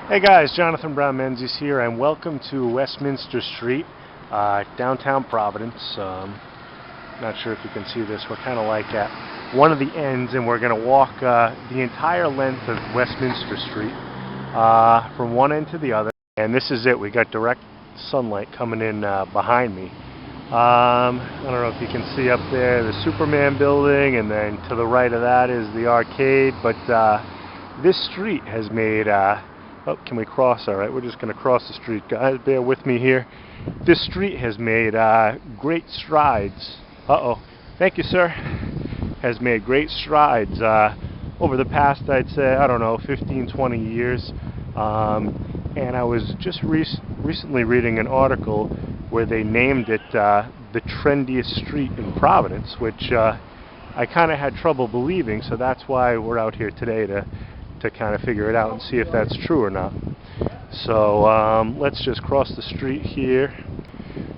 Hey guys, Jonathan Brown Menzies here, and welcome to Westminster Street, downtown Providence. Not sure if you can see this. We're kind of like at one of the ends, and we're going to walk the entire length of Westminster Street from one end to the other. And this is it. We got direct sunlight coming in behind me. I don't know if you can see up there the Superman building, and then to the right of that is the arcade. But this street has made... Oh, can we cross? All right, we're just going to cross the street. Guys, bear with me here. This street has made great strides. Thank you, sir. Has made great strides over the past, I'd say, I don't know, 15, 20 years. And I was just recently reading an article where they named it the trendiest street in Providence, which I kind of had trouble believing, so that's why we're out here today to kind of figure it out and see if that's true or not. So let's just cross the street here.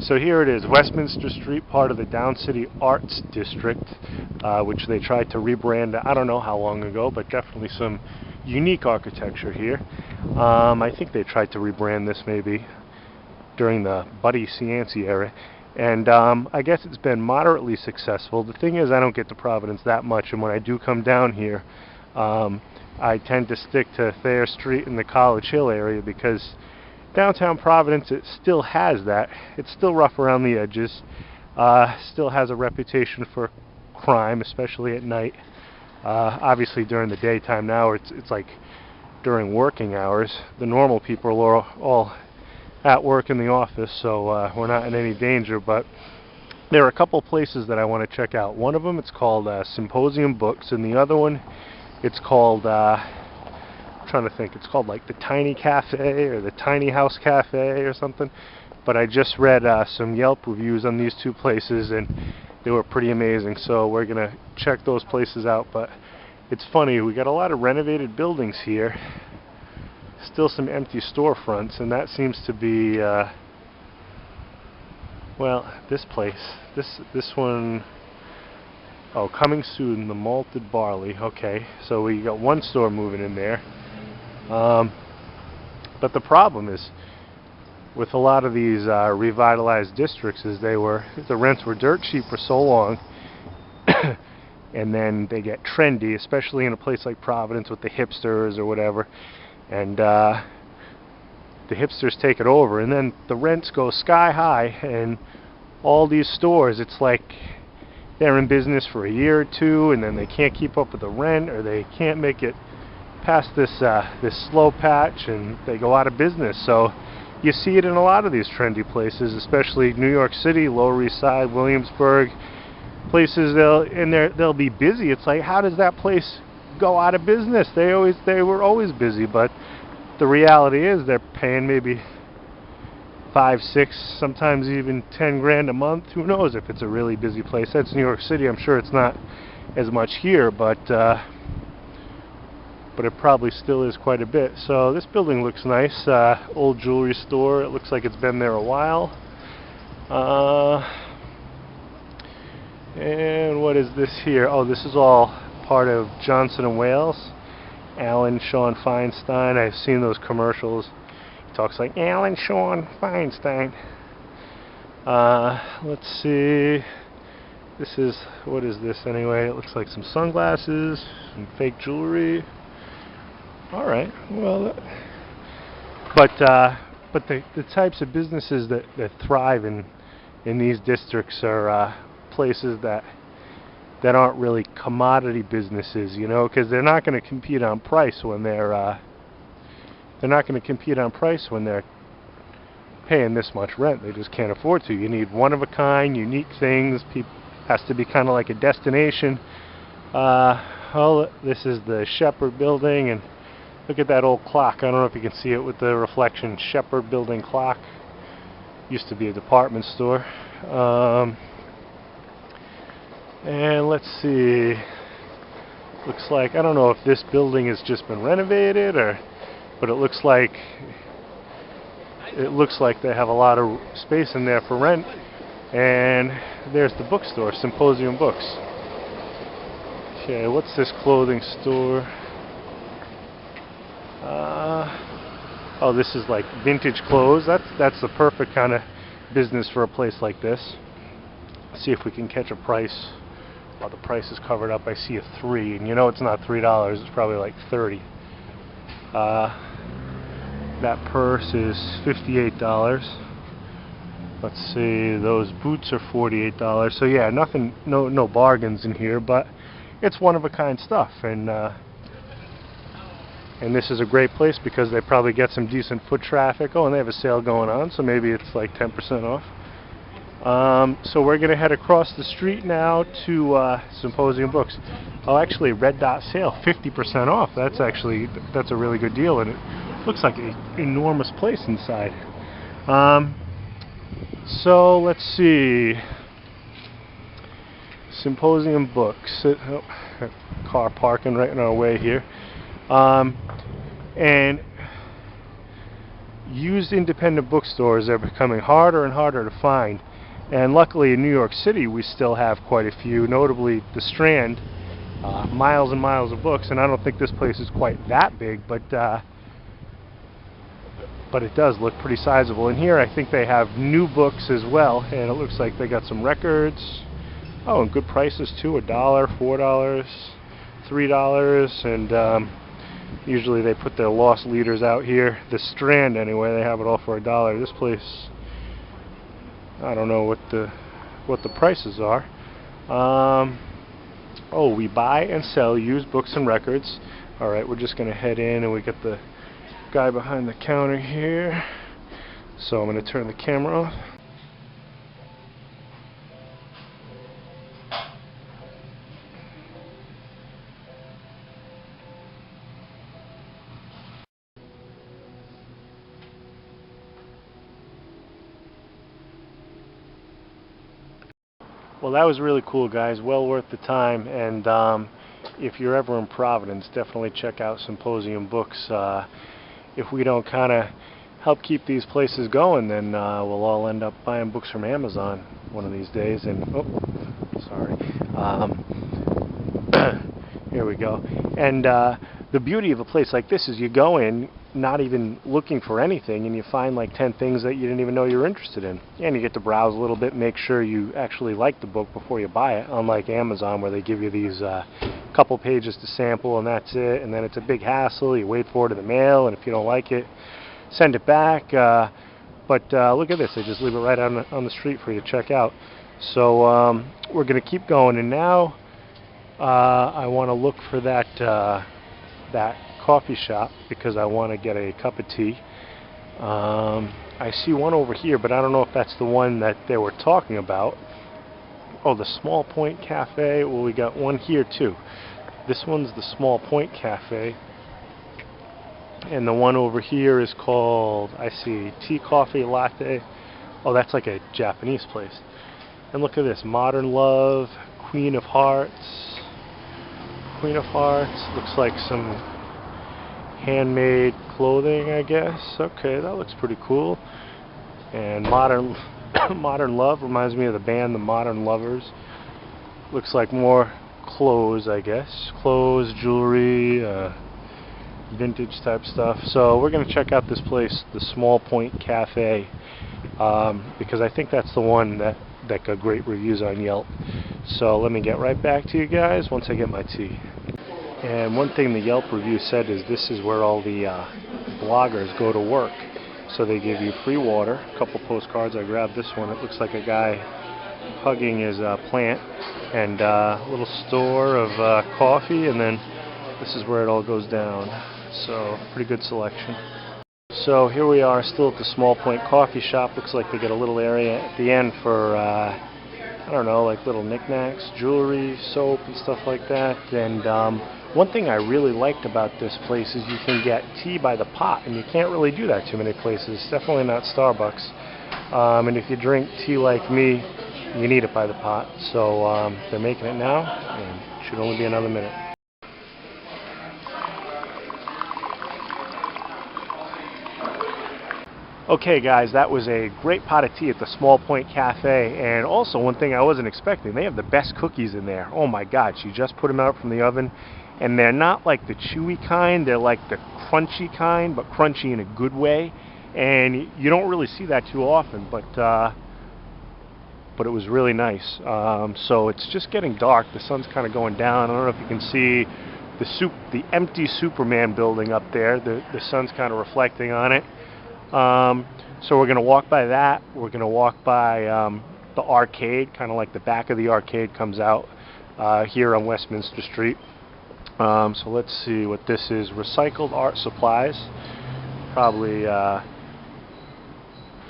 So here it is, Westminster Street, part of the Downcity Arts District, which they tried to rebrand I don't know how long ago, but definitely some unique architecture here. I think they tried to rebrand this maybe during the Buddy Cianci era, and I guess it's been moderately successful. The thing is, I don't get to Providence that much, and when I do come down here, I tend to stick to Thayer Street and the College Hill area because downtown Providence, it still has that. It's still rough around the edges. Still has a reputation for crime, especially at night. Obviously during the daytime now, it's like during working hours. The normal people are all at work in the office, so we're not in any danger. But there are a couple places that I want to check out. One of them, it's called Symposium Books, and the other one, it's called, I'm trying to think, it's called like the Tiny Café or the Tiny House Cafe or something. But I just read some Yelp reviews on these two places, and they were pretty amazing. So we're going to check those places out. But it's funny, we got a lot of renovated buildings here. Still some empty storefronts, and that seems to be, well, this place, this one... Oh, coming soon, the malted barley. Okay, so we got one store moving in there. But the problem is, with a lot of these revitalized districts, is the rents were dirt cheap for so long, and then they get trendy, especially in a place like Providence with the hipsters or whatever, and the hipsters take it over, and then the rents go sky high, and all these stores, it's like they're in business for a year or two, and then they can't keep up with the rent, or they can't make it past this slow patch, and they go out of business. So you see it in a lot of these trendy places, especially New York City, Lower East Side, Williamsburg, places. They'll be busy. It's like, how does that place go out of business? They were always busy, but the reality is they're paying maybe 5, 6, sometimes even 10 grand a month. Who knows if it's a really busy place? That's New York City. I'm sure it's not as much here, but it probably still is quite a bit. So this building looks nice. Old jewelry store. It looks like it's been there a while. And what is this here? Oh, this is all part of Johnson & Wales. Alan Sean Feinstein. I've seen those commercials. Talks like Alan Sean Feinstein. Let's see. What is this anyway? It looks like some sunglasses, some fake jewelry. All right. Well, but the types of businesses that thrive in these districts are places that aren't really commodity businesses, you know, because they're not going to compete on price when they're paying this much rent. They just can't afford to. You need one-of-a-kind, unique things. Has to be kind of like a destination. This is the Shepard Building, and look at that old clock. I don't know if you can see it with the reflection. Shepard Building clock. Used to be a department store. And let's see. Looks like, I don't know if this building has just been renovated, but it looks like they have a lot of space in there for rent. And there's the bookstore, Symposium Books. Okay, what's this clothing store? Oh, this is like vintage clothes. That's the perfect kind of business for a place like this. See if we can catch a price. Oh, the price is covered up. I see a 3, and you know it's not $3. It's probably like 30. That purse is $58. Let's see, those boots are $48. So yeah, nothing, no bargains in here, but it's one of a kind stuff, and this is a great place because they probably get some decent foot traffic. Oh, and they have a sale going on, so maybe it's like 10% off. So we're going to head across the street now to Symposium Books. Oh, actually, Red Dot sale, 50% off. That's a really good deal, and it looks like an enormous place inside. So let's see. Symposium Books. Oh, car parking right in our way here. And used independent bookstores are becoming harder and harder to find. And luckily in New York City we still have quite a few, notably the Strand, miles and miles of books. And I don't think this place is quite that big, but it does look pretty sizable. And here I think they have new books as well, and it looks like they got some records. Oh, and good prices too, $1, $4, $3, and usually they put their lost leaders out here. The Strand anyway, they have it all for $1. This place, I don't know what the prices are. Oh, we buy and sell used books and records. Alright, we're just gonna head in, and we got the guy behind the counter here. So I'm gonna turn the camera off. Well, that was really cool, guys. Well worth the time. And if you're ever in Providence, definitely check out Symposium Books. If we don't kind of help keep these places going, then we'll all end up buying books from Amazon one of these days. And oh, sorry. Here we go. And the beauty of a place like this is you go in not even looking for anything, and you find like 10 things that you didn't even know you were interested in. And you get to browse a little bit, make sure you actually like the book before you buy it, unlike Amazon where they give you these couple pages to sample and that's it, and then it's a big hassle. You wait for it in the mail, and if you don't like it, send it back. But look at this, they just leave it right on the street for you to check out. So we're going to keep going, and now I want to look for that coffee shop because I want to get a cup of tea. I see one over here, but I don't know if that's the one that they were talking about. Oh, the Small Point Café. Well, we got one here too. This one's the Small Point Café, and the one over here is called, I see, tea, coffee, latte. Oh, that's like a Japanese place. And look at this, Modern Love, Queen of Hearts. Queen of Hearts, looks like some handmade clothing, I guess. Okay, that looks pretty cool. And Modern Love reminds me of the band The Modern Lovers. Looks like more clothes, I guess. Clothes, jewelry, vintage type stuff. So we're going to check out this place, the Small Point Cafe, because I think that's the one that got great reviews on Yelp. So let me get right back to you guys once I get my tea. And one thing the Yelp review said is this is where all the bloggers go to work. So they give you free water, a couple postcards. I grabbed this one. It looks like a guy hugging his plant, and a little store of coffee, and then this is where it all goes down. So pretty good selection. So here we are still at the Small Point Coffee Shop. Looks like they get a little area at the end for I don't know, like little knickknacks, jewelry, soap, and stuff like that. And one thing I really liked about this place is you can get tea by the pot, and you can't really do that too many places. Definitely not Starbucks. And if you drink tea like me, you need it by the pot. So they're making it now, and it should only be another minute. Okay guys, that was a great pot of tea at the Small Point Cafe, and also one thing I wasn't expecting, they have the best cookies in there. Oh my god, she just put them out from the oven, and they're not like the chewy kind, they're like the crunchy kind, but crunchy in a good way, and you don't really see that too often, but it was really nice. So it's just getting dark, the sun's kind of going down. I don't know if you can see the empty Superman building up there, the sun's kind of reflecting on it. So we're going to walk by that. We're going to walk by the arcade, kind of like the back of the arcade comes out here on Westminster Street. So let's see what this is. Recycled art supplies, probably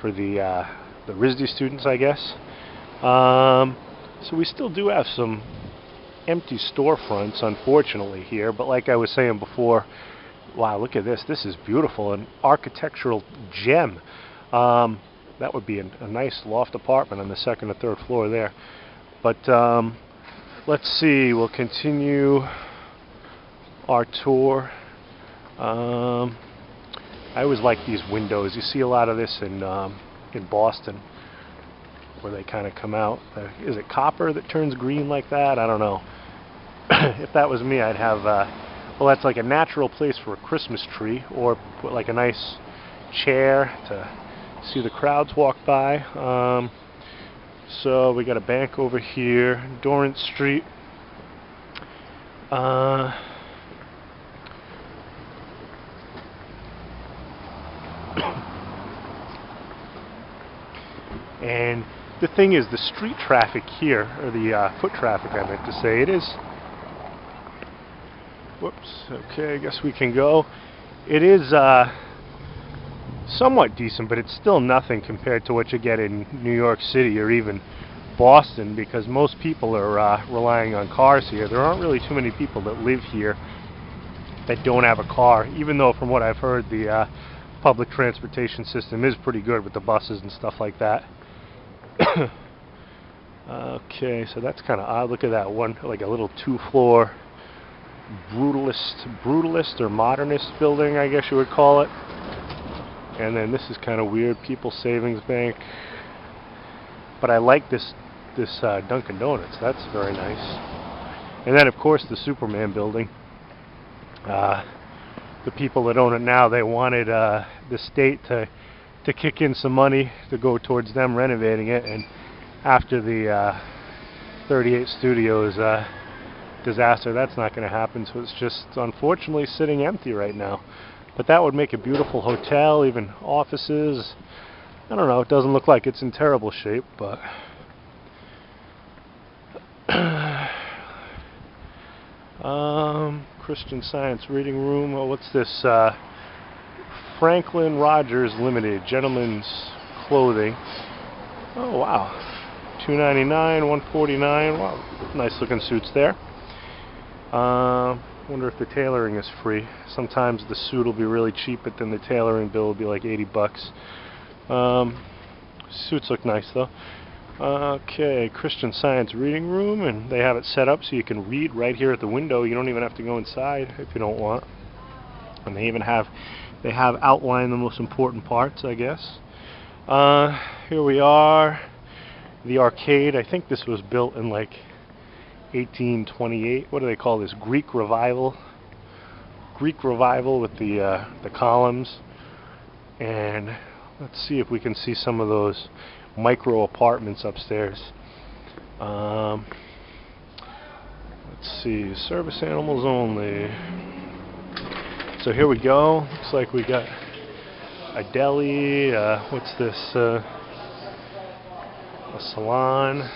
for the RISD students, I guess. So we still do have some empty storefronts, unfortunately, here. But like I was saying before, wow, look at this. This is beautiful. An architectural gem. That would be a nice loft apartment on the second or third floor there. But let's see. We'll continue our tour. I always like these windows. You see a lot of this in Boston, where they kind of come out. Is it copper that turns green like that? I don't know. If that was me, I'd have... well, that's like a natural place for a Christmas tree, or put like a nice chair to see the crowds walk by. So we got a bank over here, Dorrance Street. And the thing is, the street traffic here, or the foot traffic I meant to say, it is... Whoops, okay, I guess we can go. It is somewhat decent, but it's still nothing compared to what you get in New York City or even Boston, because most people are relying on cars here. There aren't really too many people that live here that don't have a car, even though from what I've heard the public transportation system is pretty good with the buses and stuff like that. Okay, so that's kind of odd. Look at that one, like a little two-floor brutalist or modernist building, I guess you would call it. And then this is kind of weird, People's Savings Bank. But I like this Dunkin' Donuts. That's very nice. And then of course the Superman building. The people that own it now, they wanted the state to kick in some money to go towards them renovating it, and after the 38 Studios disaster, that's not going to happen, so it's just unfortunately sitting empty right now. But that would make a beautiful hotel, even offices. I don't know, it doesn't look like it's in terrible shape, but Christian Science Reading Room. Oh, what's this? Franklin Rogers Limited, gentlemen's clothing. Oh wow, $2.99, $1.49. Wow, nice looking suits there. Wonder if the tailoring is free. Sometimes the suit will be really cheap, but then the tailoring bill will be like $80. Suits look nice though. Okay, Christian Science Reading Room, and they have it set up so you can read right here at the window. You don't even have to go inside if you don't want. And they even have outlined the most important parts, I guess. Here we are, the arcade. I think this was built in like 1828. What do they call this? Greek Revival. Greek Revival with the columns. And let's see if we can see some of those micro apartments upstairs. Let's see, service animals only. So here we go. Looks like we got a deli. What's this? A salon.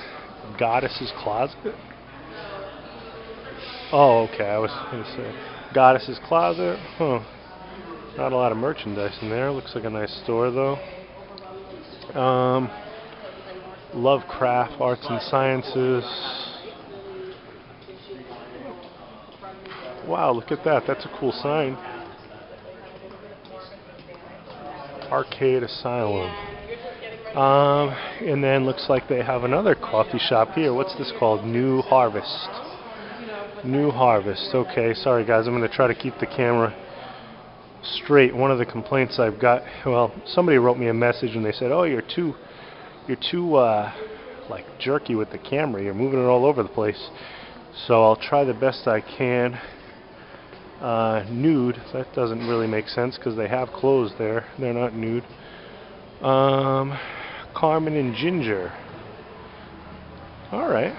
Goddess's Closet. Oh, okay. I was going to say Goddess's Closet. Huh. Not a lot of merchandise in there. Looks like a nice store though. Lovecraft Arts and Sciences. Wow, look at that. That's a cool sign. Arcade Asylum. And then looks like they have another coffee shop here. What's this called? New Harvest. New Harvest. Okay, sorry guys. I'm going to try to keep the camera straight. One of the complaints I've got, well, somebody wrote me a message and they said, "Oh, you're too like jerky with the camera. You're moving it all over the place." So I'll try the best I can. Nude. That doesn't really make sense because they have clothes there. They're not nude. Carmen and Ginger. All right.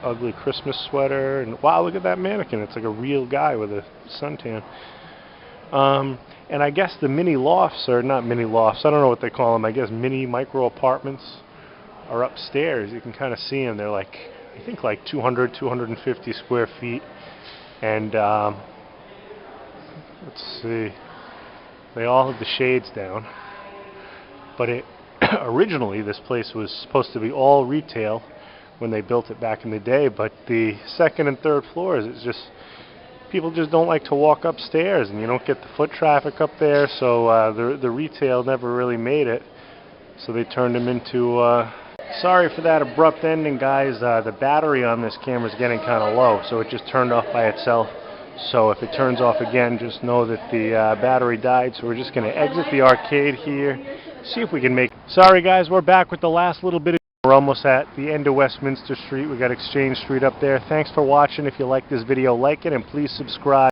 Ugly Christmas sweater. And wow, look at that mannequin. It's like a real guy with a suntan. And I guess the mini lofts, or not mini lofts, I don't know what they call them. I guess mini micro apartments are upstairs. You can kind of see them. They're like, I think like 200, 250 square feet. And let's see, they all have the shades down. But originally this place was supposed to be all retail when they built it back in the day. But the second and third floors, it's just, people just don't like to walk upstairs, and you don't get the foot traffic up there. So the retail never really made it. So they turned them into. Sorry for that abrupt ending, guys. The battery on this camera is getting kind of low, so it just turned off by itself. So if it turns off again, just know that the battery died. So we're just going to exit the arcade here, see if we can make... Sorry, guys, we're back with the last little bit of... We're almost at the end of Westminster Street. We got Exchange Street up there. Thanks for watching. If you like this video, like it, and please subscribe.